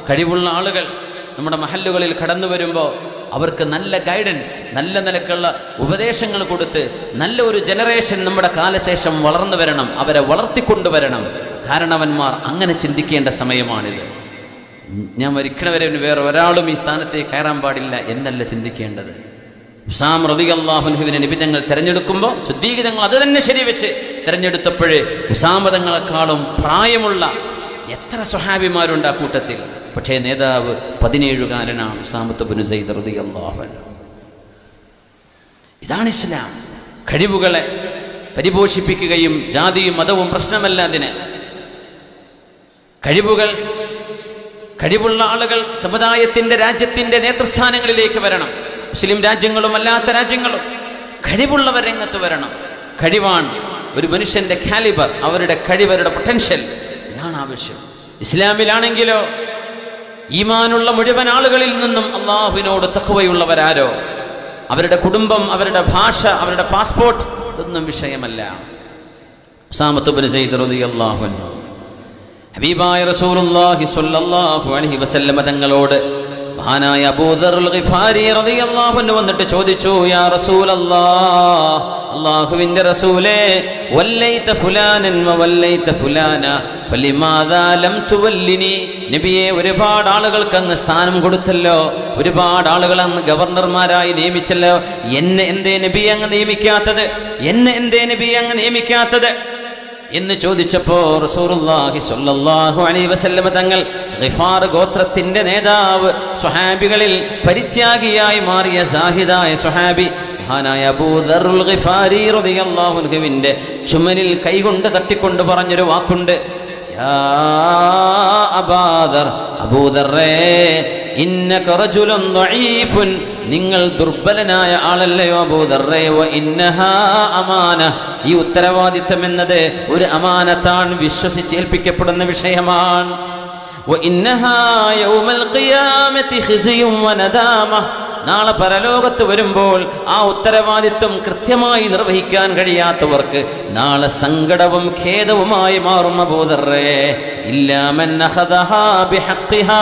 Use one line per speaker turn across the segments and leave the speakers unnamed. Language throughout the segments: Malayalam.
കഴിവുള്ള ആളുകൾ നമ്മുടെ മഹല്ലുകളിൽ കടന്നു വരുമ്പോൾ അവർക്ക് നല്ല ഗൈഡൻസ്, നല്ല നിലക്കുള്ള ഉപദേശങ്ങൾ കൊടുത്ത് നല്ല ഒരു ജനറേഷൻ നമ്മുടെ കാലശേഷം വളർന്നു വരണം, അവരെ വളർത്തിക്കൊണ്ടുവരണം. കാരണവന്മാർ അങ്ങനെ ചിന്തിക്കേണ്ട സമയമാണിത്. ഞാൻ മരിക്കണവരെ വേറെ ഒരാളും ഈ സ്ഥാനത്തേക്ക് കയറാൻ പാടില്ല എന്നല്ല ചിന്തിക്കേണ്ടത്. ഉസാമ റളിയല്ലാഹു അൻഹുവിനെ നബി തങ്ങൾ തിരഞ്ഞെടുക്കുമ്പോൾ സിദ്ദീഖ് തങ്ങൾ അത് തന്നെ ശരിവെച്ച് തിരഞ്ഞെടുത്തപ്പോഴേ ഉസാമ തങ്ങളെക്കാളും പ്രായമുള്ള എത്ര സ്വഹാബിമാരുണ്ട് ആ കൂട്ടത്തിൽ. പക്ഷേ നേതാവ് 17കാരനാണ് ഉസാമത്ത് ഇബ്നു സയ്യിദ് റളിയല്ലാഹു അൻഹു. ഇതാണ് ഇസ്ലാം. കഴിവുകളെ പരിപോഷിപ്പിക്കുകയും ജാതിയും മതവും പ്രശ്നമല്ല. അതിന് കഴിവുള്ള ആളുകൾ സമുദായത്തിന്റെ രാജ്യത്തിന്റെ നേതൃസ്ഥാനങ്ങളിലേക്ക് വരണം. മുസ്ലിം രാജ്യങ്ങളും അല്ലാത്ത രാജ്യങ്ങളും കഴിവുള്ളവർ രംഗത്ത് വരണം. കഴിവാണ് ഒരു മനുഷ്യന്റെ കാലിബർ, അവരുടെ കഴിവരുടെ പൊട്ടൻഷ്യൽ, ഇതാണ് ആവശ്യം. ഇസ്ലാമിലാണെങ്കിലോ ഈമാനുള്ള മുഴുവൻ ആളുകളിൽ നിന്നും അള്ളാഹുവിനോട് തഖ്വയുള്ളവരാരോ, അവരുടെ കുടുംബം, അവരുടെ ഭാഷ, അവരുടെ പാസ്പോർട്ട്, ഇതൊന്നും വിഷയമല്ല. ഉസാമത്ത് ഇബ്നു സയ്യിദ് റളിയല്ലാഹു അൻഹു ഹബീബായ റസൂലുള്ളാഹി സ്വല്ലല്ലാഹു അലൈഹി വസല്ലമ തങ്ങളോട് മഹാനായ അബൂദറുൽ ഗിഫാരി റളിയല്ലാഹു അൻഹു വന്നിട്ട് ചോദിച്ചു, യാ റസൂലല്ലാഹ്, അല്ലാഹുവിന്റെ റസൂലേ, വല്ലൈത ഫുലാനൻ വല്ലൈത ഫുലാന ഫലിമാദാ ലം തുവല്ലിനി. നബിയെ, ഒരുപാട് ആളുകൾക്ക് അങ്ങ് സ്ഥാനം കൊടുത്തല്ലോ, ഒരുപാട് ആളുകൾ അങ്ങ് ഗവർണർമാരായി നിയമിച്ചല്ലോ, എന്നെ എന്തേ നബി അങ്ങ് നിയമിക്കാത്തത്? എന്ന് ചോദിച്ചപ്പോൾ റസൂലുള്ളാഹി സ്വല്ലല്ലാഹു അലൈഹി വസല്ലം തങ്ങൾ ഗിഫാർ ഗോത്രത്തിന്റെ നേതാവ്, സ്വഹാബികളിൽ പരിത്യാഗിയായി മാറിയ സാഹിദായ സ്വഹാബി മഹാനായ അബൂദറുൽ ഗിഫാരി റളിയല്ലാഹു അൻഹുവിന്റെ ചുമലിൽ കൈകൊണ്ട് തട്ടിക്കൊണ്ട് പറഞ്ഞൊരു വാക്കുണ്ട്, യാ അബൂദർ, അബൂദറേ, ഇന്നക റജുലുൻ ദഈഫുൻ, നിങ്ങൾ ദുർബലനായ ആളല്ലയോ അബൂദറേ, വ ഇന്നഹാ അമാന, ഈ ഉത്തരവാദിത്തം എന്നത് ഒരു അമാനത്താണ്, വിശ്വസിച്ചേൽപ്പിക്കപ്പെടുന്ന വിഷയമാണ്. വ ഇന്നഹാ യൗമൽ ഖിയാമത്തി ഖിസ്യും വ നദാമ, നാളെ പരലോകത്ത് വരുമ്പോൾ ആ ഉത്തരവാദിത്വം കൃത്യമായി നിർവഹിക്കാൻ കഴിയാത്തവർക്ക് നാളെ സങ്കടവും ഖേദവുമായി മാറും അബൂദറേ. ഇല്ലാ മൻ അഖദഹാ ബിഹഖിഹാ,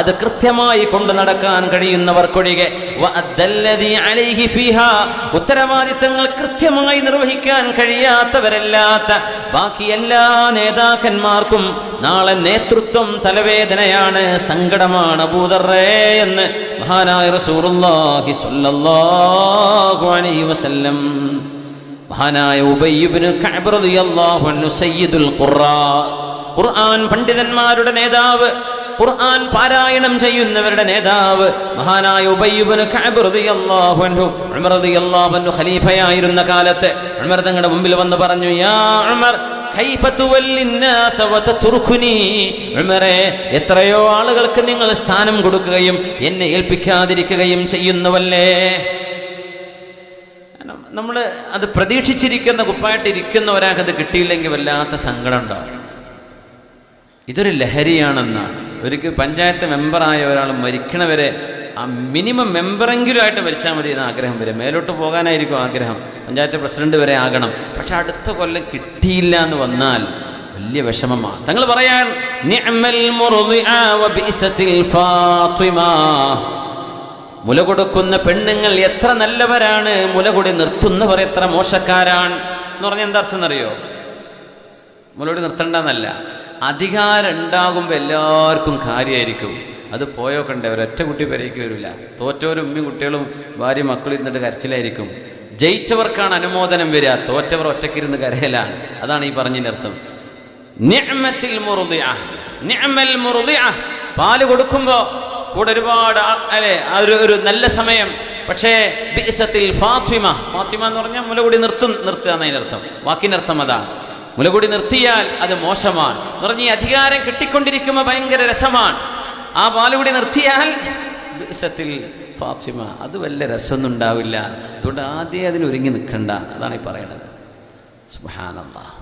അത് കൃത്യമായി കൊണ്ടു നടക്കാൻ കഴിയുന്നവർക്കൊഴികെ, വഅദ്ദല്ലദീ അലൈഹി ഫീഹാ, ഉത്തരവാദിത്തങ്ങൾ കൃത്യമായി നിർവഹിക്കാൻ കഴിയാത്തവരല്ലാത്ത ബാക്കി എല്ലാ നേതാക്കന്മാർക്കും നാളെ നേതൃത്വം തലവേദനയാണ്, സങ്കടമാണ് അബൂദറേ എന്ന് മഹാനായ റസൂലുള്ളാഹി സ്വല്ലല്ലാഹു അലൈഹി വസല്ലം. മഹാനായ ഉബയ്യ് ഇബ്നു കഅബ് റളിയല്ലാഹു അൻഹു സയ്യിദുൽ ഖുറാ, ഖുർആൻ പണ്ഡിതന്മാരുടെ നേതാവ്, ഖുർആൻ പാരായണം ചെയ്യുന്നവരുടെ നേതാവ് മഹാനായ ഉബയ്യ് ഇബ്നു കഅബ് റളിയല്ലാഹു അൻഹു, ഉമർ റളിയല്ലാഹു അൻഹു ഖലീഫയായിരുന്ന കാലത്ത് ഉമർ തങ്ങളുടെ മുമ്പിൽ വന്ന് പറഞ്ഞു, യാ ഉമർ, കൈഫ തുവല്ലിന്നാസ വതതുർകുനി, ഉമറേ, എത്രയോ ആളുകൾക്ക് നിങ്ങൾ സ്ഥാനം കൊടുക്കുകയും എന്നെ ഏൽപ്പിക്കാതിരിക്കുകയും ചെയ്യുന്നുവല്ലേ. നമ്മൾ അത് പ്രതീക്ഷിച്ചിരിക്കുന്ന കുപ്പായിട്ടിരിക്കുന്ന ഒരാൾക്കത് കിട്ടിയില്ലെങ്കിൽ വല്ലാത്ത സങ്കടം ഉണ്ടാവും. ഇതൊരു ലഹരിയാണെന്നാണ്. ഒരിക്കൽ പഞ്ചായത്ത് മെമ്പറായ ഒരാൾ മരിക്കണവരെ ആ മിനിമം മെമ്പറെങ്കിലും ആയിട്ട് മരിച്ചാൽ മതി എന്ന് ആഗ്രഹം വരും. മേലോട്ട് പോകാനായിരിക്കും ആഗ്രഹം, പഞ്ചായത്ത് പ്രസിഡന്റ് വരെ ആകണം. പക്ഷെ അടുത്ത കൊല്ലം കിട്ടിയില്ല എന്ന് വന്നാൽ വലിയ വിഷമമാണ്. തങ്ങൾ പറയാൻ, നിഅമൽ മുർദിഅ വബിസത്തിൽ ഫാത്തിമ, മുല കൊടുക്കുന്ന പെണ്ണുങ്ങൾ എത്ര നല്ലവരാണ്, മുല കൂടി നിർത്തുന്നവർ എത്ര മോശക്കാരാണ് എന്ന് പറഞ്ഞാൽ എന്താ അർത്ഥം എന്നറിയോ? മുലകൂടി നിർത്തണ്ടെന്നല്ല, അധികാരം ഉണ്ടാകുമ്പോൾ എല്ലാവർക്കും കാര്യമായിരിക്കും. അത് പോയോക്കണ്ടേ, ഒരൊറ്റ കുട്ടി പെരയ്ക്ക് വരില്ല. തോറ്റവരും ഉമ്മയും കുട്ടികളും ഭാര്യ മക്കളും ഇരുന്നിട്ട് കരച്ചിലായിരിക്കും. ജയിച്ചവർക്കാണ് അനുമോദനം വരിക, തോറ്റവർ ഒറ്റക്കിരുന്ന് കരയലാണ്. അതാണ് ഈ പറഞ്ഞതിൻ്റെ അർത്ഥം. നിഅമത്തിൽ മുർദിഅ, നിഅമൽ മുർദിഅ, പാല് കൊടുക്കുമ്പോൾ കൂടെ ഒരുപാട് അല്ലെ ഒരു നല്ല സമയം. പക്ഷേ ബിഇസത്തിൽ ഫാത്തിമ, ഫാത്തിമ എന്ന് പറഞ്ഞാൽ മുലകൂടി നിർത്തുക എന്നതിനർത്ഥം, വാക്കിനർത്ഥം അതാണ്. മുലകൂടി നിർത്തിയാൽ അത് മോശമാണ് എന്ന് പറഞ്ഞ് ഈ അധികാരം കിട്ടിക്കൊണ്ടിരിക്കുമ്പോൾ ഭയങ്കര രസമാണ്. ആ പാലുകൂടി നിർത്തിയാൽ ബിഇസത്തിൽ ഫാത്തിമ, അത് വല്ല രസമൊന്നും ഉണ്ടാവില്ല. അതുകൊണ്ട് ആദ്യം അതിനൊരുങ്ങി നിൽക്കണ്ട, അതാണ് ഈ പറയണത്. സുബ്ഹാനല്ലാഹ്,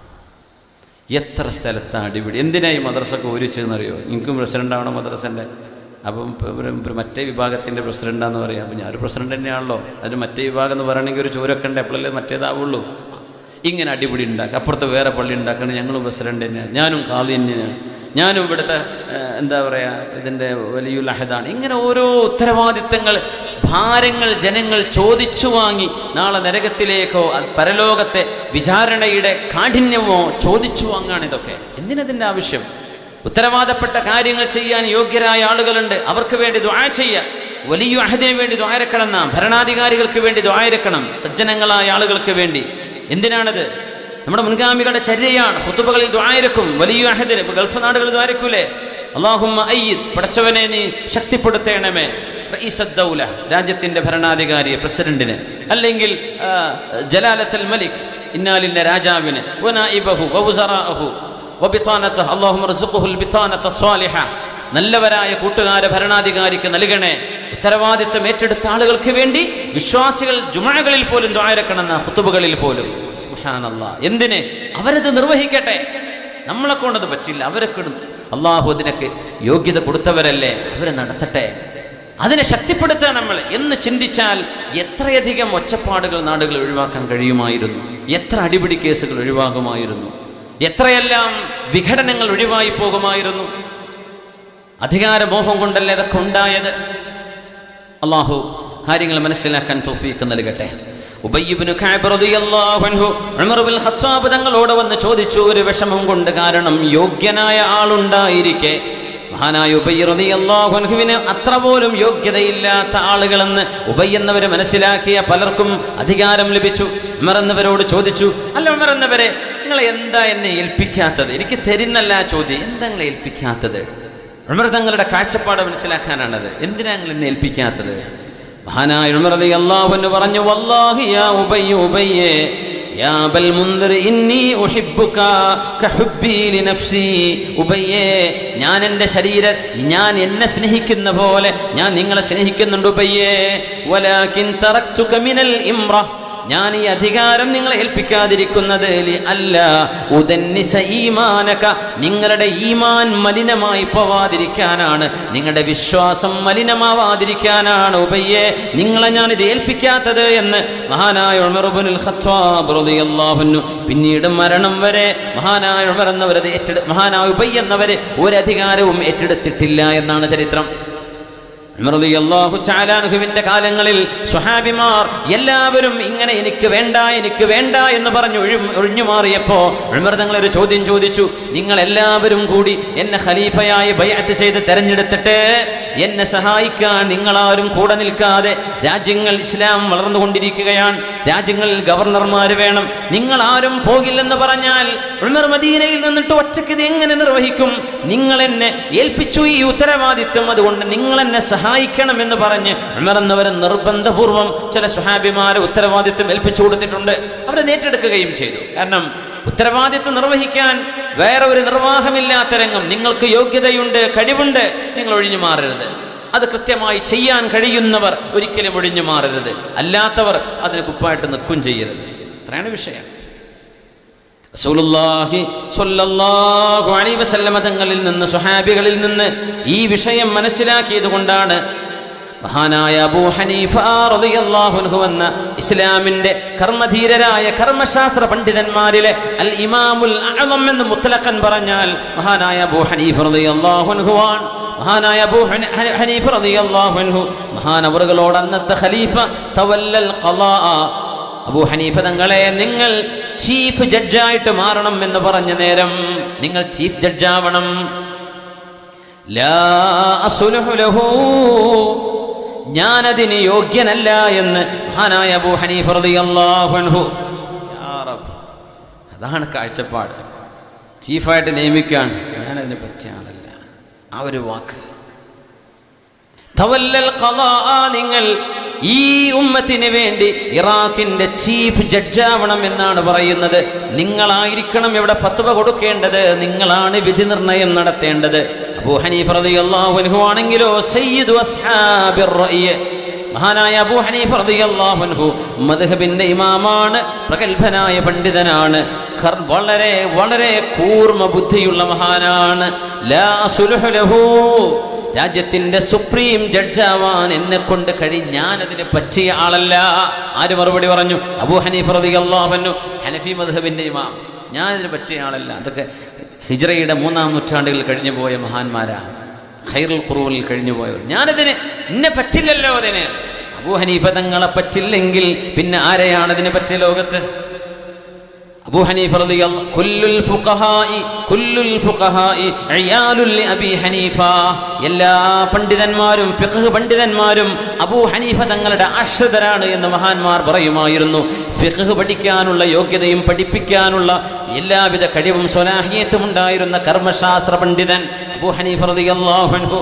എത്ര സ്ഥലത്താണ് അടിപിടി. എന്തിനായി മദ്രസൊക്കെ ഊരിച്ചെന്നറിയോ? എനിക്കും പ്രസിഡന്റ് ആവണം മദ്രസൻ്റെ. അപ്പം മറ്റേ വിഭാഗത്തിൻ്റെ പ്രസിഡന്റാന്ന് പറയാം. അപ്പം ഞാനൊരു പ്രസിഡന്റ് തന്നെയാണല്ലോ, അതിന് മറ്റേ വിഭാഗം എന്ന് പറയണമെങ്കിൽ ഒരു ചോരൊക്കെ ഉണ്ട്, എപ്പോഴല്ലേ മറ്റേതാവുള്ളൂ. ഇങ്ങനെ അടിപിടി ഉണ്ടാക്കുക. അപ്പുറത്ത് വേറെ പള്ളി ഉണ്ടാക്കണം, ഞങ്ങളും പ്രസിഡന്റ് തന്നെയാണ്, ഞാനും ഖാദി തന്നെയാണ്, ഞാനും ഇവിടുത്തെ എന്താ പറയുക, ഇതിൻ്റെ വലിയുൽ അഹദാണ്. ഇങ്ങനെ ഓരോ ഉത്തരവാദിത്തങ്ങൾ, ഭാരങ്ങൾ ജനങ്ങൾ ചോദിച്ചു വാങ്ങി നാളെ നരകത്തിലേക്കോ പരലോകത്തെ വിചാരണയുടെ കാഠിന്യമോ ചോദിച്ചു വാങ്ങാണ്. ഇതൊക്കെ എന്തിനതിൻ്റെ ആവശ്യം? ഉത്തരവാദപ്പെട്ട കാര്യങ്ങൾ ചെയ്യാൻ യോഗ്യരായ ആളുകളുണ്ട്, അവർക്ക് വേണ്ടി ദുആ ചെയ്യുക. വലിയ അഹദിന് വേണ്ടി ദുആ ഇരക്കണം, നാം ഭരണാധികാരികൾക്ക് വേണ്ടി ദുആ ഇരക്കണം, സജ്ജനങ്ങളായ ആളുകൾക്ക് വേണ്ടി. എന്തിനാണത്? നമ്മുടെ മുൻഗാമികളുടെ ചര്യയാണ്. ഖുതുബകളിൽ ദുആ ഇരക്കും. വലിയ അഹദിന് ഗൾഫ് നാടുകളിൽ ദുആ ഇരക്കൂലേ, അല്ലാഹുമ്മ അയ്യിദ്, പടച്ചവനെ നീ ശക്തിപ്പെടുത്തേണമേ റഈസദ് ദൗല, രാജ്യത്തിന്റെ ഭരണാധികാരിയെ, പ്രസിഡന്റിനെ, അല്ലെങ്കിൽ ജലാലത്തുൽ മലിക്, ഇന്നാലിന്റെ രാജാവിനെ, വനായിബഹു വവുസറാഅഹു വബിതാനതഹു അല്ലാഹുമ്മ റസുഖുൽ ബിതാനത സ്വാലിഹ, നല്ലവരായ കൂട്ടുകാരെ ഭരണാധികാരിക്ക് നൽകണേ. ഉത്തരവാദിത്തം ഏറ്റെടുത്ത ആളുകൾക്ക് വേണ്ടി വിശ്വാസികൾ ജുമുഅകളിൽ പോലും ദുആ ഇരക്കണം, ഖുതുബകളിൽ പോലും. സുബ്ഹാനല്ലാഹ്. എന്തിന്? അവരത് നിർവഹിക്കട്ടെ. നമ്മളെ കൊണ്ടത് പറ്റില്ല, അവരൊക്കെ അള്ളാഹു അതിനൊക്കെ യോഗ്യത കൊടുത്തവരല്ലേ, അവരെ നടത്തട്ടെ, അതിനെ ശക്തിപ്പെടുത്തുക നമ്മൾ എന്ന് ചിന്തിച്ചാൽ എത്രയധികം ഒച്ചപ്പാടുകൾ നാടുകൾ ഒഴിവാക്കാൻ കഴിയുമായിരുന്നു, എത്ര അടിപിടി കേസുകൾ ഒഴിവാകുമായിരുന്നു, എത്രയെല്ലാം വിഘടനങ്ങൾ ഒഴിവായി പോകുമായിരുന്നു. അധികാരമോഹം കൊണ്ടല്ലേ ഇതൊക്കെ ഉണ്ടായത്. അള്ളാഹു കാര്യങ്ങൾ മനസ്സിലാക്കാൻ തൗഫീഖ് നൽകട്ടെ. ഉബയ്യ് ഇബ്നു കഅബ് റളിയല്ലാഹു അൻഹു ഉമർ ഇബ്നുൽ ഖത്താബ് തങ്ങളോട് വന്ന് ചോദിച്ചു, ഒരു വിഷമം കൊണ്ട്. കാരണം യോഗ്യനായ ആളുണ്ടായിരിക്കെ മഹാനായ ഉബയ്യ് റളിയല്ലാഹു അൻഹുവിന് അത്ര പോലും യോഗ്യതയില്ലാത്ത ആളുകളെന്ന് ഉബയ്യ് എന്നവരെ മനസ്സിലാക്കിയ പലർക്കും അധികാരം ലഭിച്ചു. ഉമർ എന്നവരോട് ചോദിച്ചു, അല്ല ഉമർ എന്നവരെ, നിങ്ങൾ എന്താ എന്നെ ഏൽപ്പിക്കാത്തത്? എനിക്ക് തരുന്നല്ല ചോദ്യം, എന്താ നിങ്ങളെ ഏൽപ്പിക്കാത്തത്? ഉമർ തങ്ങളുടെ കാഴ്ചപ്പാട് മനസ്സിലാക്കാനാണത്. എന്തിനാ നിങ്ങൾ എന്നെ ഏൽപ്പിക്കാത്തത്? മഹാനായ ഉമർ റളിയല്ലാഹു അൻഹു പറഞ്ഞു, വല്ലാഹി യാ ഉബയ്യ്, ഉബയ്യേ, യാ അബൽ മുൻദിർ, ഇന്നി ഉഹിബ്ബുക കഹുബ്ബി ലിനഫ്സി. ഉബയ്യേ, ഞാൻ എന്നെ സ്നേഹിക്കുന്ന പോലെ ഞാൻ നിങ്ങളെ സ്നേഹിക്കുന്നുണ്ട് ഉബയ്യേ. വലാകിൻ തറക്തുക മിനൽ ഇംറ, ഞാൻ ഈ അധികാരം നിങ്ങളെ ഏൽപ്പിക്കാതിരിക്കുന്നത് അല്ല ഉദന്നിസ ഈമാനക, നിങ്ങളുടെ ഈമാൻ മലിനമായി പോവാതിരിക്കാനാണ്, നിങ്ങളുടെ വിശ്വാസം മലിനമാവാതിരിക്കാനാണ് ഉബയ്യേ നിങ്ങളെ ഞാൻ ഇത് ഏൽപ്പിക്കാത്തത് എന്ന് മഹാനായ ഉമർ ഇബ്നുൽ ഖത്താബ് റളിയല്ലാഹു അൻഹു പിന്നീട് മരണം വരെ മഹാനായ ഉമർ എന്നവരെ മഹാനായ ഉബയ്യ് എന്നവരെ ഒരു അധികാരവും ഏറ്റെടുത്തിട്ടില്ല എന്നാണ് ചരിത്രം. ഉമർ റളിയല്ലാഹു തആല അൻഹുവിന്റെ കാലങ്ങളിൽ സ്വഹാബിമാർ എല്ലാവരും ഇങ്ങനെ എനിക്ക് വേണ്ട എന്ന് പറഞ്ഞു ഒഴിഞ്ഞു മാറിയപ്പോൾ ഉമർ തങ്ങൾ ഒരു ചോദ്യം ചോദിച്ചു, നിങ്ങൾ എല്ലാവരും കൂടി എന്നെ ഖലീഫയായി ബൈഅത്ത് ചെയ്ത് തെരഞ്ഞെടുത്തിട്ട് എന്നെ സഹായിക്കാൻ നിങ്ങളാരും കൂടെ നിൽക്കാതെ, രാജ്യങ്ങൾ ഇസ്ലാം വളർന്നുകൊണ്ടിരിക്കുകയാണ്, രാജ്യങ്ങളിൽ ഗവർണർമാർ വേണം, നിങ്ങൾ ആരും പോകില്ലെന്ന് പറഞ്ഞാൽ ഉമർ മദീനയിൽ നിന്നിട്ട് ഒറ്റയ്ക്ക് ഇത് എങ്ങനെ നിർവഹിക്കും? നിങ്ങൾ എന്നെ ഏൽപ്പിച്ചു ഈ ഉത്തരവാദിത്വം, അതുകൊണ്ട് നിങ്ങൾ എന്നെ സഹായിക്കണം എന്ന് പറഞ്ഞ് ഉമർ എന്നവർ നിർബന്ധപൂർവം ചില സ്വഹാബിമാരെ ഉത്തരവാദിത്വം ഏൽപ്പിച്ചു കൊടുത്തിട്ടുണ്ട്. അവരെ ഏറ്റെടുക്കുകയും ചെയ്തു. കാരണം ഉത്തരവാദിത്വം നിർവഹിക്കാൻ വേറെ ഒരു നിർവാഹമില്ലാത്ത രംഗം, നിങ്ങൾക്ക് യോഗ്യതയുണ്ട്, കഴിവുണ്ട്, നിങ്ങൾ ഒഴിഞ്ഞു മാറരുത്. അത് കൃത്യമായി ചെയ്യാൻ കഴിയുന്നവർ ഒരിക്കലും ഒഴിഞ്ഞു മാറരുത്, അല്ലാത്തവർ അതിന് കുപ്പായിട്ട് നിൽക്കും ചെയ്യരുത്. അത്രയാണ് വിഷയം. റസൂലുള്ളാഹി സ്വല്ലല്ലാഹു അലൈഹി വസല്ലമ തങ്ങളിൽ നിന്ന്, സ്വഹാബികളിൽ നിന്ന് ഈ വിഷയം മനസ്സിലാക്കിയത് കൊണ്ടാണ് മഹാനായ അബൂ ഹനീഫ റളിയല്ലാഹു അൻഹു എന്ന ഇസ്ലാമിന്റെ കർമ്മധീരരായ കർമ്മശാസ്ത്ര പണ്ഡിതന്മാരിലെ അൽ ഇമാമുൽ അഅ്ളം എന്ന് മുത്ലഖൻ പറഞ്ഞാൽ മഹാനായ അബൂ ഹനീഫ റളിയല്ലാഹു അൻഹു ആണ്. മഹാനായ അബൂ ഹനീഫ റളിയല്ലാഹു അൻഹു മഹാനവറുകളോട് അന്നത്തെ ഖലീഫ തവല്ലൽ ഖളാ, അബൂ ഹനീഫ തങ്ങളെ നിങ്ങൾ ചീഫ് ജഡ്ജായിട്ട് മാറണം എന്ന് പറഞ്ഞ നേരം നിങ്ങൾ ചീഫ് ജഡ്ജാവണം. ലാ അസ്ലുഹു ലഹു, ഞാനതിന് യോഗ്യനല്ല എന്ന് മഹാനായ അബൂ ഹനീഫ റളിയല്ലാഹു അൻഹു. യാ റബ്ബ്, അതാണ് കാഴ്ചപ്പാട്. ചീഫായിട്ട് നിയമിക്കാൻ ഞാനതിന് പറ്റിയ ആളല്ല. ആ ഒരു വാക്ക് തവല്ലൽ ഖളാ, നിങ്ങൾ ഈ ഉമ്മത്തിന് വേണ്ടി ഇറാഖിന്റെ ചീഫ് ജഡ്ജാവണം എന്നാണ് പറയുന്നത്. നിങ്ങളായിരിക്കണം ഇവിടെ ഫത്വ കൊടുക്കേണ്ടത്, നിങ്ങളാണ് വിധി നിർണയം നടത്തേണ്ടത്. അബൂ ഹനീഫ റളിയല്ലാഹു അൻഹു ആണെങ്കിലോ സയ്യിദു അസ്ഹാബിർ റഅയ്, മഹാനായ അബൂ ഹനീഫ റളിയല്ലാഹു അൻഹു മദ്ഹബിന്റെ ഇമാമാണ്, പ്രഗൽഭനായ പണ്ഡിതനാണ്, വളരെ വളരെ കൂർമ്മ ബുദ്ധിയുള്ള മഹാനാണ്. ലാ അസ്ലുഹു ലഹു, രാജ്യത്തിന്റെ സുപ്രീം ജഡ്ജാവാൻ എന്നെ കൊണ്ട് ഞാനതിന് പറ്റിയ ആളല്ല. ആര് മറുപടി പറഞ്ഞു? അബൂ ഹനീഫ റളിയല്ലാഹു അൻഹു, ഹനഫി മദ്ഹബിന്റെ ഇമാം. ഞാനതിന് പറ്റിയ ആളല്ല. അതൊക്കെ ഹിജ്റയുടെ 3-ാം നൂറ്റാണ്ടുകളിൽ കഴിഞ്ഞു പോയ മഹാന്മാരാ. ഖൈറുൽ ഖുറൂനിൽ കഴിഞ്ഞു പോയവർ. ഞാനതിന് ഇന്നെ പറ്റില്ലല്ലോ, അതിന് അബൂ ഹനീഫ തങ്ങളെ പറ്റില്ലെങ്കിൽ പിന്നെ ആരെയാണ് അതിന് പറ്റിയ ലോകത്ത്? അബൂ ഹനീഫ റളിയല്ലാഹു കുല്ലുൽ ഫുഖഹാഇ ഇയാലുൽ അബീ ഹനീഫ. എല്ലാ പണ്ഡിതന്മാരും ഫിഖ് പണ്ഡിതന്മാരും അബൂ ഹനീഫ തങ്ങളുടെ ആശ്രിതരാണ് എന്ന് മഹാന്മാർ പറയുമായിരുന്നു. ഫിഖ് പഠിക്കാനുള്ള യോഗ്യതയും പഠിപ്പിക്കാനുള്ള എല്ലാവിധ കഴിവും സ്വലാഹിയത്തും ഉണ്ടായിരുന്ന കർമ്മശാസ്ത്ര പണ്ഡിതൻ അബൂ ഹനീഫ റളിയല്ലാഹു അൻഹു.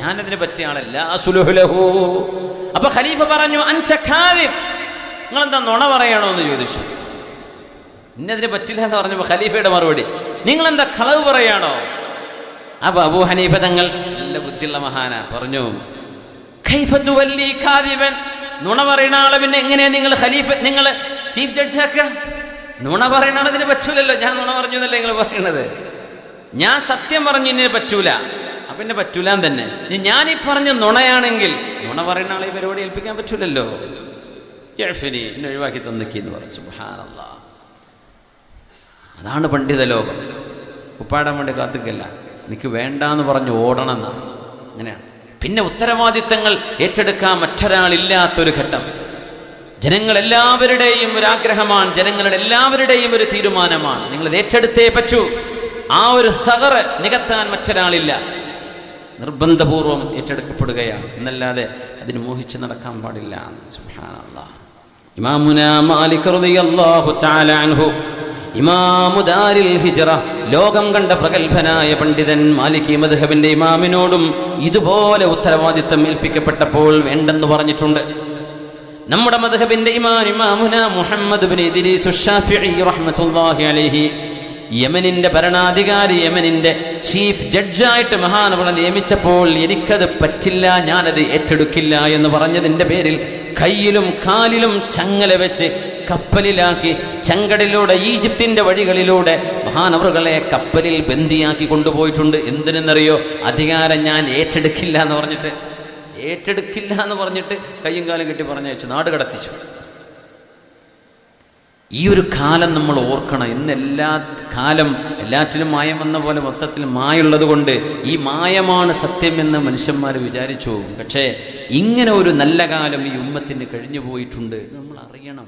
ഞാനതിനെ പറ്റിയ ആളല്ല. അസ്ലുഹു ലഹു. അപ്പൊ ഖലീഫ പറഞ്ഞു, അൻത കാദിബ്, നിങ്ങളെന്താ നുണ പറയണോ എന്ന് ചോദിച്ചു. ഇന്നതിനെ പറ്റില്ല എന്ന് പറഞ്ഞപ്പോൾ ഖലീഫയുടെ മറുപടി, നിങ്ങളെന്താ കളവ് പറയാണോ? അപ്പൊ അബൂ ഹനീഫ തങ്ങൾ നല്ല ബുദ്ധിയുള്ള മഹാനാ, പറഞ്ഞു, കൈഫ തുവല്ലി കാദിബൻ, നുണ പറയുന്ന ആളെ പിന്നെ എങ്ങനെയാ നിങ്ങൾ ഖലീഫ, നിങ്ങൾ ചീഫ് ജഡ്ജ് ആക്കുക? നുണ പറയുന്ന ആളതിന് പറ്റൂലല്ലോ. ഞാൻ നുണ പറഞ്ഞു എന്നല്ലേ നിങ്ങൾ പറയണത്? ഞാൻ സത്യം പറഞ്ഞു ഇന്നെ പറ്റൂല, അപ്പൊ എന്നെ പറ്റൂലാൻ തന്നെ. ഞാനീ പറഞ്ഞ നുണയാണെങ്കിൽ നുണ പറയുന്ന ആളെ പരിപാടി ഏൽപ്പിക്കാൻ പറ്റൂലല്ലോ. എന്നെ ഒഴിവാക്കി തന്നിക്കെന്ന് പറഞ്ഞു. സുബ്ഹാനല്ലാഹ്. അതാണ് പണ്ഡിത ലോകം. ഉപ്പാടാൻ വേണ്ടി കാത്തിക്കല്ല, എനിക്ക് വേണ്ടാന്ന് പറഞ്ഞ് ഓടണം എന്നാണ്. അങ്ങനെയാണ്. പിന്നെ ഉത്തരവാദിത്തങ്ങൾ ഏറ്റെടുക്കാൻ മറ്റൊരാളില്ലാത്തൊരു ഘട്ടം. ജനങ്ങളെല്ലാവരുടെയും ഒരു ആഗ്രഹമാണ്, ജനങ്ങളുടെ എല്ലാവരുടെയും ഒരു തീരുമാനമാണ്. നിങ്ങളത് ഏറ്റെടുത്തേ പറ്റൂ. ആ ഒരു സഗറ് നികത്താൻ മറ്റൊരാളില്ല. നിർബന്ധപൂർവം ഏറ്റെടുക്കപ്പെടുകയാണ് എന്നല്ലാതെ അതിന് മോഹിച്ച് നടക്കാൻ പാടില്ല. സുബ്ഹാനല്ലാഹ്. ഇമാമുനാ മാലിക് റളിയല്ലാഹു തആല അൻഹു, ഇമാമു ദാരിൽ ഹിജ്റ, ലോകം കണ്ട പ്രഗൽഭനായ പണ്ഡിതൻ മാലികി മദ്ഹബിന്റെ ഇമാമിനോടും ഇതുപോലെ ഉത്തരവാദിത്തം ഏൽപ്പിക്കപ്പെട്ടപ്പോൾ വേണ്ടെന്ന് പറഞ്ഞിട്ടുണ്ട്. നമ്മുടെ മദ്ഹബിന്റെ ഇമാമുനാ മുഹമ്മദ് ഇബ്നു ഇദ്രീസ് ശാഫിഈ റഹ്മത്തുള്ളാഹി അലൈഹി, യമനിന്റെ ഭരണാധികാരി, യമനിന്റെ ചീഫ് ജഡ്ജായിട്ട് മഹാനവളെ നിയമിച്ചപ്പോൾ എനിക്കത് പറ്റില്ല, ഞാനത് ഏറ്റെടുക്കില്ല എന്ന് പറഞ്ഞതിൻ്റെ പേരിൽ കയ്യിലും കാലിലും ചങ്ങല വെച്ച് കപ്പലിലാക്കി ചെങ്കടലിലൂടെ ഈജിപ്തിന്റെ വഴികളിലൂടെ മഹാനവറുകളെ കപ്പലിൽ ബന്ദിയാക്കി കൊണ്ടുപോയിട്ടുണ്ട്. എന്തിനെന്നറിയോ? അധികാരം ഞാൻ ഏറ്റെടുക്കില്ല എന്ന് പറഞ്ഞിട്ട്, ഏറ്റെടുക്കില്ല എന്ന് പറഞ്ഞിട്ട് കയ്യും കാലും കെട്ടി പറഞ്ഞയച്ചു, നാട് കടത്തിച്ചു. ഈ ഒരു കാലം നമ്മൾ ഓർക്കണം. ഇന്ന് എല്ലാ കാലം എല്ലാറ്റിലും മായം വന്ന പോലെ മൊത്തത്തിൽ മായുള്ളത് കൊണ്ട് ഈ മായമാണ് സത്യമെന്ന് മനുഷ്യന്മാർ വിചാരിച്ചു. പക്ഷേ ഇങ്ങനെ ഒരു നല്ല കാലം ഈ ഉമ്മത്തിന് കഴിഞ്ഞു പോയിട്ടുണ്ട്, നമ്മൾ അറിയണം.